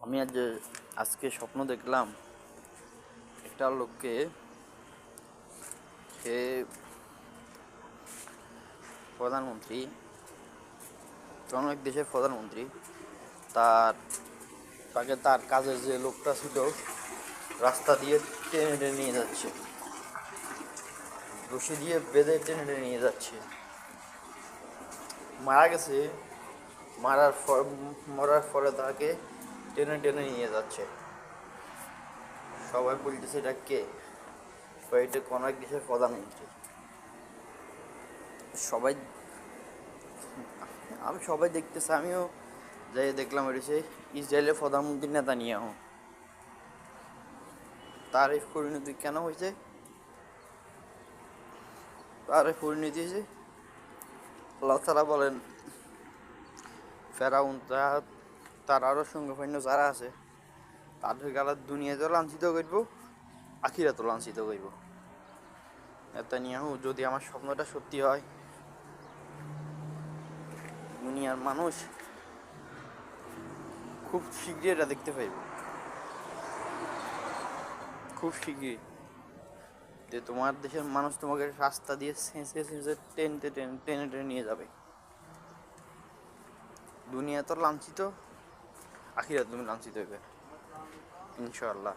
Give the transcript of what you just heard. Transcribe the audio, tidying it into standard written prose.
আমি আজকে স্বপ্ন দেখলাম একটা লোককে, সে প্রধানমন্ত্রী, কোনো এক দেশের প্রধানমন্ত্রী। তাকে তার কাজের যে লোকটা ছিল রাস্তা দিয়ে টেনে টেনে নিয়ে যাচ্ছে, রশি দিয়ে বেঁধে টেনে টেনে নিয়ে যাচ্ছে। মারা গেছে। মরার ফলে তাকে টেনে টেনে নিয়ে যাচ্ছে। সবাই বলতেছে এটা কে? এটা কোন এক দেশের প্রধানমন্ত্রী। সবাই সবাই দেখতেছে, আমিও যাই দেখলাম। এটা সে ইসরায়েলের প্রধানমন্ত্রী নেতানিয়াহু। তার এই পরিণতি কেন হয়েছে? আল্লাহ তাআলা বলেন, ফেরাউন তার আরো সঙ্গীপন্য যারা আছে তাদের গালা দুনিয়াতেও লাঞ্ছিত করবো, আখিরাতেও লাঞ্ছিত করবো। নেতানিয়াহু, যদি আমার স্বপ্নটা সত্যি হয়, দুনিয়ার মানুষ খুব শীঘ্রই এটা দেখতে পাইব, খুব শীঘ্রই। যে তোমার দেশের মানুষ তোমাকে রাস্তা দিয়ে টেনে টেনে টেনে নিয়ে যাবে। দুনিয়া তো লাঞ্ছিত, আখিরাত তুমি লাঞ্ছিত হইবে ইনশাআল্লাহ।